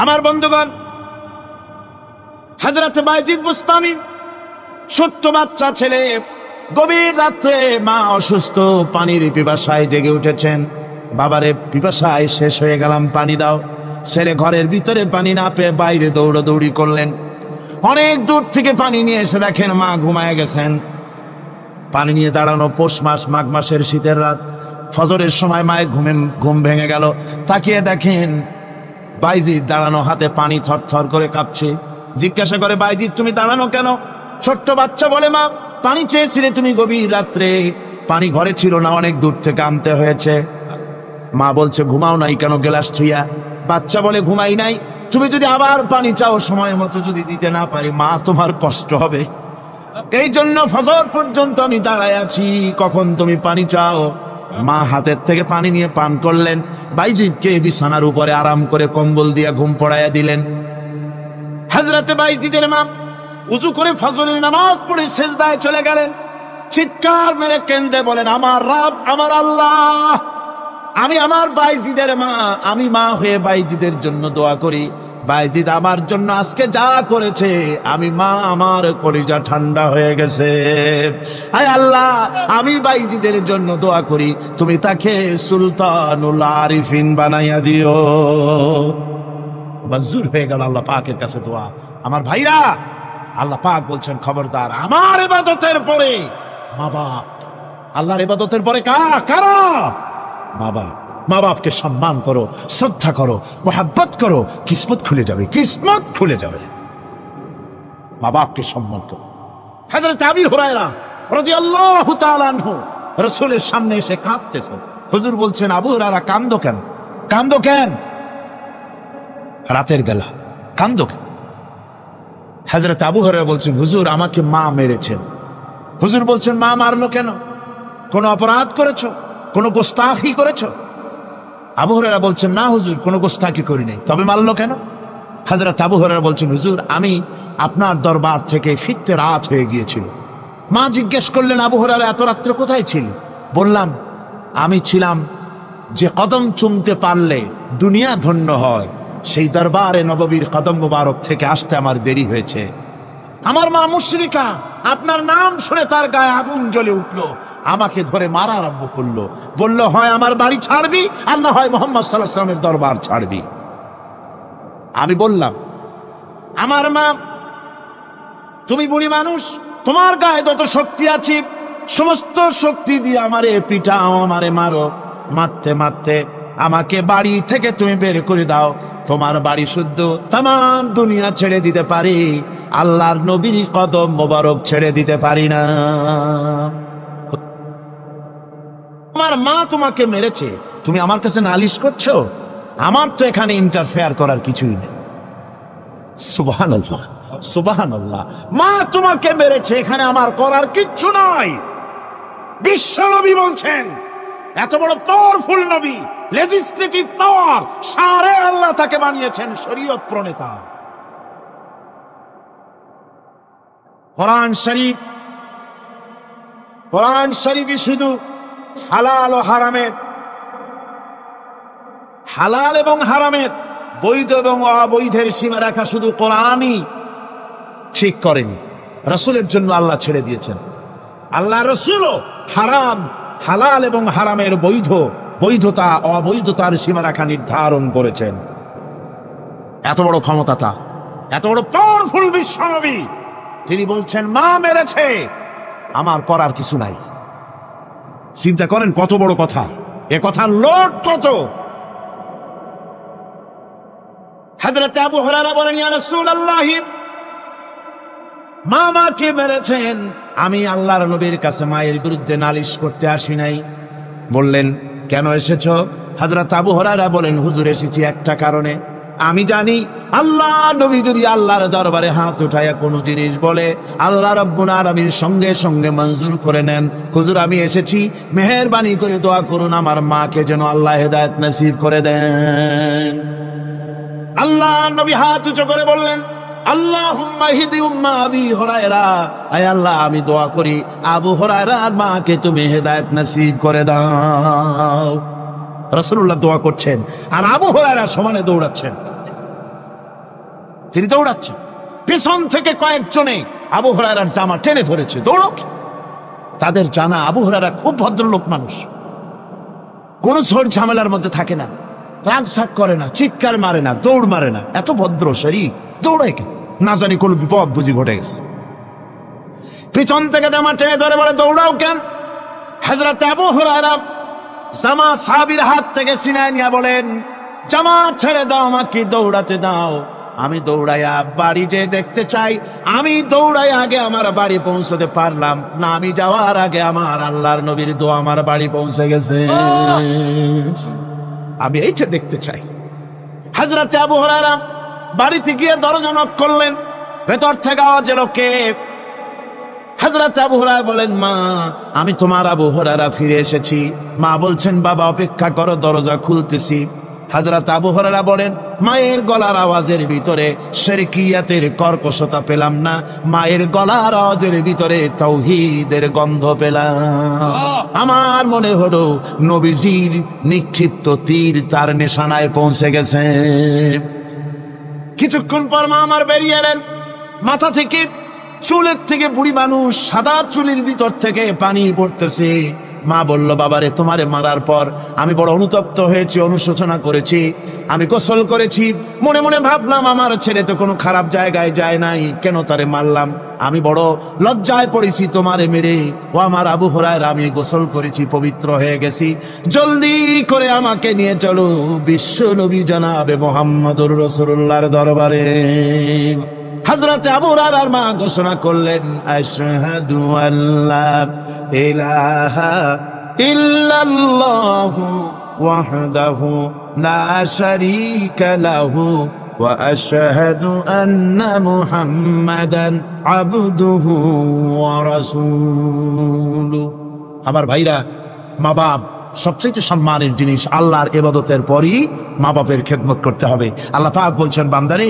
আমার বন্ধুগণ, হযরত বায়জিদ বুস্তামি, ছোট্ট বাচ্চা ছেলে, গভীর রাতে মা অসুস্থ, পানির পিপাসায় জেগে উঠেছেন। বাবারে, পিপাসায় শেষ হয়ে গেলাম, পানি দাও। ছেলে ঘরের ভিতরে পানি না পেয়ে বাইরে দৌড়াদৌড়ি করলেন। অনেক দূর থেকে পানি নিয়ে এসে দেখেন মা ঘুমায় গেছেন। পানি নিয়ে দাঁড়ানো পৌষ মাস, মাঘ মাসের শীতের রাত, ফজরের সময় মায়ের ঘুম ভেঙে গেল। তাকিয়ে দেখেন বাইজিদ দাঁড়ানো, হাতে পানি থরথর করে কাঁপছে। জিজ্ঞাসা করে, বাইজিদ তুমি দাঁড়ানো কেন? ছোট্ট বাচ্চা বলে, মা পানি চেয়েছিলে তুমি গভীর রাত্রে, পানি ঘরে ছিল না, অনেক দূর থেকে আনতে হয়েছে। মা বলছে, ঘুমাও নাই কেন গ্লাস ছুঁয়া? বাচ্চা বলে, ঘুমাই নাই, তুমি যদি আবার পানি চাও, সময় মতো যদি দিতে না পারি, মা তোমার কষ্ট হবে, এই জন্য ফজর পর্যন্ত আমি দাঁড়ায় আছি, কখন তুমি পানি চাও। মা হাতের থেকে পানি নিয়ে পান করলেন। বাইজিদকে বিছানার উপরে আরাম করে কম্বল দিয়ে ঘুম পড়াইয়া দিলেন। হযরতে বাইজিদের মা উযু করে ফজরের নামাজ পড়ে সিজদায় চলে গেলেন। চিৎকার মেরে কেঁদে বলেন, আমার রব, আমার আল্লাহ, আমি আমার বাইজিদের মা, আমি মা হয়ে বাইজিদের জন্য দোয়া করি। বাইজিদ আমার জন্য আজকে যা করেছে, আমি মা, আমার কলিজা ঠান্ডা হয়ে গেছে। আয় আল্লাহ, আমি বাইজিদের জন্য দোয়া করি, তুমি তাকে সুলতানুল আরিফিন বানাইয়া দিও। মঞ্জুর হয়ে গেল আল্লাহ পাকের কাছে দোয়া। আমার ভাইরা, আল্লাহ পাক বলছেন, খবরদার, আমার ইবাদতের পরে মা বাপ, আল্লাহর ইবাদতের পরে কারা? মা বাপ। মা বাপকে সম্মান করো, শ্রদ্ধা করো, মোহাব্বত করো, কিসমত খুলে যাবে, কিসমত খুলে যাবে। মা বাপকে সম্মান করো। হযরত আবু হুরায়রা রাদিয়াল্লাহু তাআলা আনহু রাসূলের সামনে এসে কাঁদতেছে। হুজুর বলছেন, আবু হুরায়রা কান্দো কেন? কান্দো কেন? রাতের বেলা কান্দো কেন? হযরত আবু হুরায়রা বলছেন, হুজুর আমাকে মা মেরেছেন। হুজুর বলছেন, মা মারলো কেন? কোন অপরাধ করেছো? কোন গোস্তাখি করেছো? আবু হুরায়রা বলছেন, না হুজুর, কোন গোস্তাখি করি নাই, তবে মারলো কেন? হযরত আবু হুরায়রা বলছেন, হুজুর আমি আপনার দরবার থেকে ফিরতে রাত হয়ে গিয়েছিল। মা জিজ্ঞেস করলেন, আবু হুরায়রা এত রাত্রে কোথায় ছিলি? বললাম, আমি ছিলাম যে কদম চুমতে পারলে দুনিয়া ধন্য হয়, সেই দরবারে নববীর কদম মুবারক থেকে আসতে আমার দেরি হয়েছে। আমার মা মুশরিকা, আপনার নাম শুনে তার গায়ে আগুন জ্বলে উঠলো, আমাকে ধরে মারা আরম্ভ করলো। বলল, হয় আমার বাড়ি ছাড়বি আর না হয় মুহাম্মদ সাল্লাল্লাহু আলাইহি ওয়াসাল্লামের দরবার ছাড়বি। আমি বললাম, আমার মা, তুমি বুড়ি মানুষ, তোমার গায়ে যত শক্তি আছে সমস্ত শক্তি দিয়ে আমারে পিটাও, আমারে মারো। মারতে মারতে আমাকে বাড়ি থেকে তুমি বের করে দাও। তোমার বাড়ি শুদ্ধ তামাম দুনিয়া ছেড়ে দিতে পারি, আল্লাহর নবীর কদম মোবারক ছেড়ে দিতে পারি না। তোমার মা তোমাকে মেরেছে, তুমি আমার কাছে নালিশ করছো? আমার তো এখানে ইন্টারফেয়ার করার কিছুই নেই। সুবহানাল্লাহ, সুবহানাল্লাহ। মা তোমাকে মেরেছে, এখানে আমার করার কিচ্ছু নাই। বিশ্ব নবী বলছেন, এত বড় পাওয়ারফুল নবী, লেজিসলেটিভ পাওয়ার, সারে আল্লাহ তাকে বানিয়েছেন শরীয়ত প্রণেতা। কোরআন শরীফই শুধু হালাল ও হারামের, হালাল এবং হারামের, বৈধ এবং অবৈধের সীমা রেখা শুধু কোরআনই ঠিক করেনি, রাসূলের জন্য আল্লাহ ছেড়ে দিয়েছেন। আল্লাহ রাসূলও হারাম, হালাল এবং হারামের বৈধতা অবৈধতার সীমারেখা নির্ধারণ করেছেন। এত বড় ক্ষমতা তা, এত বড় পাওয়ারফুল বিশ্বনবী, তিনি বলছেন মা মেরেছে, আমার করার কিছু নাই। চিন্তা করেন কত বড় কথা, এ কথার লোড কত। হযরত আবু হুরায়রা বলেন, ইয়া রাসূলুল্লাহ, মা মাকে মেরেছেন, আমি আল্লাহর নবীর কাছে মায়ের বিরুদ্ধে নালিশ করতে আসি নাই। বললেন, কেন এসেছো? হযরত আবু হুরায়রা বলেন, হুজুর এসেছি একটা কারণে। আমি জানি আল্লাহ নবী যদি আল্লাহর দরবারে হাত উঠায়া কোনো জিনিস বলে, আল্লাহ রাব্বুল আলামিন সঙ্গে সঙ্গে মঞ্জুর করে নেন। হুজুর আমি এসেছি, মেহেরবানি করে দোয়া করুন আমার মাকে যেন আল্লাহ হেদায়েত নসিব করে দেন। আল্লাহ নবী হাত উঁচু করে বললেন, আল্লাহুম্মা ইহদি উম্মা আবি হুরায়রা, আয় আল্লাহ আমি দোয়া করি আবু হুরায়রার মাকে তুমি হেদায়েত নসিব করে দাও। রাসূলুল্লাহ দোয়া করছেন আর আবু হুরায়রা সমানে দৌড়াচ্ছেন। তিনি দৌড়াচ্ছেন, পেছন থেকে কয়েকজনে আবু হুরায়রার জামা টেনে ধরেছে, দৌড়ক। তাদের জানা আবু হুরায়রা খুব ভদ্রলোক মানুষ, কোন ঝড় ঝামেলার মধ্যে থাকে না, রাগ সাগ করে না, চিৎকার মারে না, দৌড় মারে না, এত ভদ্র শরীর, দৌড়ায় কেন? না জানি কোন বিপদ বুঝি ঘটে গেছে। পিছন থেকে জামা টেনে ধরে বলে, দৌড়াও কেন? হযরত আবু হুরায়রা জামা সাহাবীর হাত থেকে ছিনায় নিয়ে বলেন, জামা ছেড়ে দাও, আমাকে দৌড়াতে দাও। আমি দৌড়াইয়া বাড়ি যে দেখতে চাই, আমি দৌড়াই আগে আমার বাড়ি পৌঁছতে পারলাম না, আমি যাওয়ার আগে আমার আল্লাহর নবীর দোয়া আমার বাড়ি পৌঁছে গেছে, আমি এইটা দেখতে চাই। হযরত আবু হুরায়রা বাড়িতে গিয়ে দরজা নক করলেন, ভেতর থেকে আওয়াজ এলো, কে? হযরত আবু হুরায়রা বলেন, মা আমি তোমার আবু হুরায়রা ফিরে এসেছি। মা বলছেন, বাবা অপেক্ষা করো, দরজা খুলতেছি। হযরত আবু হুরায়রা বলেন, মায়ের গলার আওয়াজের ভিতরে শিরকিয়াতের কর্কশতা পেলাম না, মায়ের গলার আওয়াজের ভিতরে তাওহীদের গন্ধ পেলাম। আমার মনে হলো নবীজির নিক্ষিপ্ত তীর তার নিশানায় পৌঁছে গেছে। কিছুক্ষণ পর মা আমার বেরিয়ে এলেন, মাথা থেকে চুলের থেকে, বুড়ি মানুষ, সাদা চুলের ভিতর থেকে পানি পড়তেছে। মা বলল, বাবারে তোমারে মারার পর আমি বড় অনুতপ্ত হয়েছি, অনুশোচনা করেছি, আমি গোসল করেছি, মনে মনে ভাবলাম আমার ছেলে তো কোনো খারাপ জায়গায় যায় নাই, কেন তারে মারলাম? আমি বড় লজ্জায় পড়েছি তোমারে মেরে। ও আমার আবু হুরায়রা, আমি গোসল করেছি, পবিত্র হয়ে গেছি, জলদি করে আমাকে নিয়ে চলো বিশ্ব নবী জনাবে মুহাম্মদুর রাসূলুল্লাহর দরবারে। হযরতে আবু হুরায়রার মা ঘোষণা করলেন, আশহাদু আল্লা ইলাহা ইল্লাল্লাহু ওয়াহদাহু লা শারীকা লাহু ওয়া আশহাদু আন্না মুহাম্মাদান আবদুহু ওয়া রাসূলুহু। আমার ভাইরা, মা বাপ সবচেয়ে সম্মানের জিনিস। আল্লাহর ইবাদতের পরই মা বাপের খেদমত করতে হবে। আল্লাহ পাক বলছেন, বান্দারে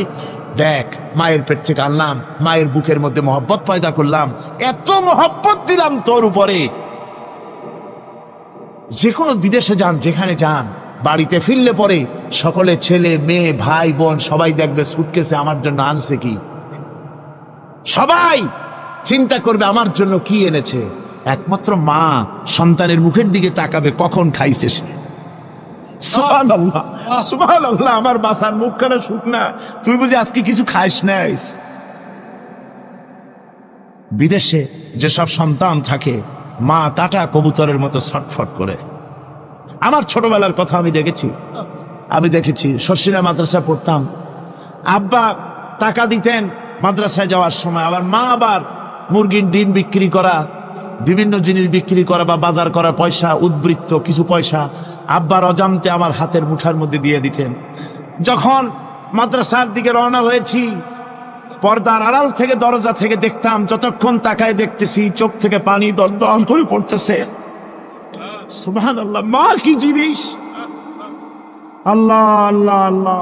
দেখ, মায়ের পেট থেকে আনলাম, মায়ের বুকের মধ্যে মহব্বত পয়দা করলাম, এত মহব্বত দিলাম তোর উপরে, যে কোনো বিদেশে যান, যেখানে যান, বাড়িতে ফিরলে পরে সকলে, ছেলে মেয়ে ভাই বোন সবাই দেখবে সুটকেসে আমার জন্য আনছে কি। সবাই চিন্তা করবে আমার জন্য কি এনেছে। একমাত্র মা সন্তানের মুখের দিকে তাকাবে কখন খাইছে সে। সুবহানাল্লাহ, সুবহানাল্লাহ। আমার বাসার মুখখানা শুকনা, তুই বুঝি আজকে কিছু খাইস নাই। বিদেশে যেসব সন্তান থাকে, মা কাটা কবুতরের মতো ছটফট করে। আমার ছোটবেলার কথা আমি দেখেছি। শর্ষিনা মাদ্রাসায় পড়তাম, আব্বা টাকা দিতেন মাদ্রাসায় যাওয়ার সময়, আবার মা আবার মুরগির ডিম বিক্রি করা, বিভিন্ন জিনিস বিক্রি করা বা বাজার করা পয়সা, উদ্বৃত্ত কিছু পয়সা আব্বার অজান্তে আমার হাতের মুঠার মধ্যে দিয়ে দিতেন। যখন মাদ্রাসার দিকে রওনা হয়েছি, পর্দার আড়াল থেকে, দরজা থেকে দেখতাম, যতক্ষণ তাকায় দেখতেছি চোখ থেকে পানি দরদর করে পড়তেছে। সুবহানাল্লাহ, মা কি জিনিস! আল্লাহ আল্লাহ আল্লাহ।